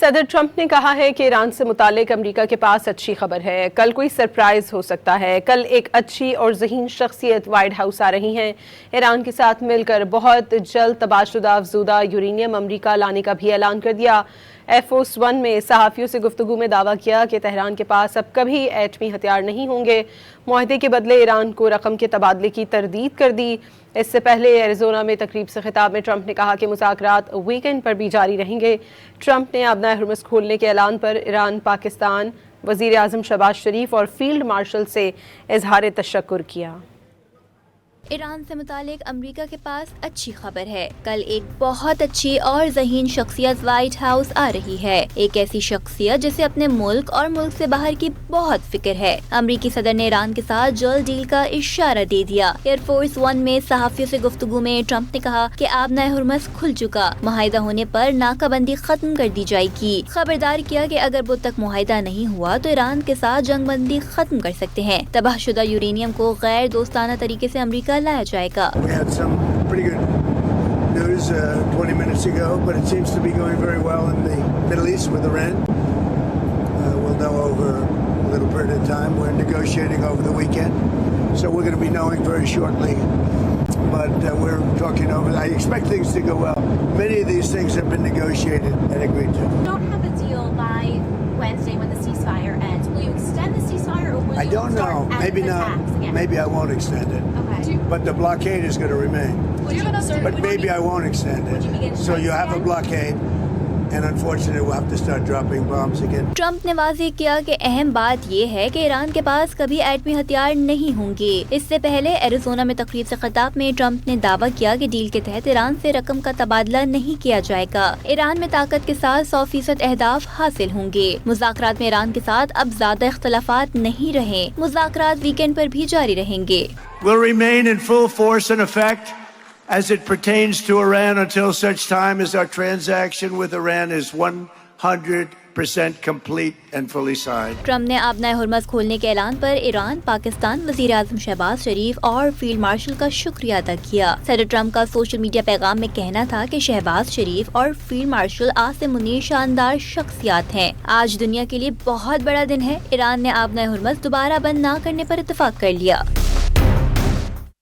صدر ٹرمپ نے کہا ہے کہ ایران سے متعلق امریکہ کے پاس اچھی خبر ہے. کل کوئی سرپرائز ہو سکتا ہے. کل ایک اچھی اور ذہین شخصیت وائٹ ہاؤس آ رہی ہیں. ایران کے ساتھ مل کر بہت جلد تباہ شدہ افزودہ یورینیم امریکہ لانے کا بھی اعلان کر دیا. ایئر فورس ون میں صحافیوں سے گفتگو میں دعویٰ کیا کہ تہران کے پاس اب کبھی ایٹمی ہتھیار نہیں ہوں گے. معاہدے کے بدلے ایران کو رقم کے تبادلے کی تردید کر دی. اس سے پہلے ایریزونا میں تقریب سے خطاب میں ٹرمپ نے کہا کہ مذاکرات ویکینڈ پر بھی جاری رہیں گے. ٹرمپ نے آبنائے ہرمز کھولنے کے اعلان پر ایران، پاکستان، وزیر اعظم شہباز شریف اور فیلڈ مارشل سے اظہار تشکر کیا. ایران سے متعلق امریکہ کے پاس اچھی خبر ہے. کل ایک بہت اچھی اور ذہین شخصیت وائٹ ہاؤس آ رہی ہے. ایک ایسی شخصیت جسے اپنے ملک اور ملک سے باہر کی بہت فکر ہے. امریکی صدر نے ایران کے ساتھ جلد ڈیل کا اشارہ دے دیا. ایئر فورس ون میں صحافیوں سے گفتگو میں ٹرمپ نے کہا کہ آبنائے ہرمز کھل چکا. معاہدہ ہونے پر ناکہ بندی ختم کر دی جائے گی. خبردار کیا کہ اگر بدھ تک معاہدہ نہیں ہوا تو ایران کے ساتھ جنگ بندی ختم کر سکتے ہیں. تباہ شدہ یورینیم کو غیر دوستانہ طریقے سے امریکہ لایا جائے گا. We had some pretty good news 20 minutes ago, but it seems to be going very well in the Middle East with Iran. We'll know over a little period of time. We're negotiating over the weekend, so we're going to be knowing very shortly. But we're talking over. I expect things to go well. Many of these things have been negotiated and agreed to. We don't have a deal by Wednesday when the ceasefire ends. Will you extend the ceasefire or will I you don't start know. Maybe attacks not. again? Maybe I won't extend it. Okay. But the blockade is going to remain. But maybe I won't extend Would you begin it. So you have a again? blockade, and unfortunately we'll have to start dropping bombs again. Trump نے واضح کیا کہ اہم بات یہ ہے کہ ایران کے پاس کبھی ایٹمی ہتھیار نہیں ہوں گے. اس سے پہلے ایریزونا میں تقریب سے خطاب میں ٹرمپ نے دعویٰ کیا کہ ڈیل کے تحت ایران سے رقم کا تبادلہ نہیں کیا جائے گا. ایران میں طاقت کے ساتھ 100% اہداف حاصل ہوں گے. مذاکرات میں ایران کے ساتھ اب زیادہ اختلافات نہیں رہے. مذاکرات ویکینڈ پر بھی جاری رہیں گے. Will remain in full force and effect as it pertains to Iran until such time as our transaction with Iran is 100% complete and fully signed. Trump نے آبنائے ہرمز کھولنے کے اعلان پر ایران، پاکستان، وزیر اعظم شہباز شریف اور فیلڈ مارشل کا شکریہ ادا کیا. صدر ٹرمپ کا سوشل میڈیا پیغام میں کہنا تھا کہ شہباز شریف اور فیلڈ مارشل آج سے منیر شاندار شخصیات ہیں. آج دنیا کے لیے بہت بڑا دن ہے. ایران نے آبنائے ہرمز دوبارہ بند نہ کرنے پر اتفاق کر لیا.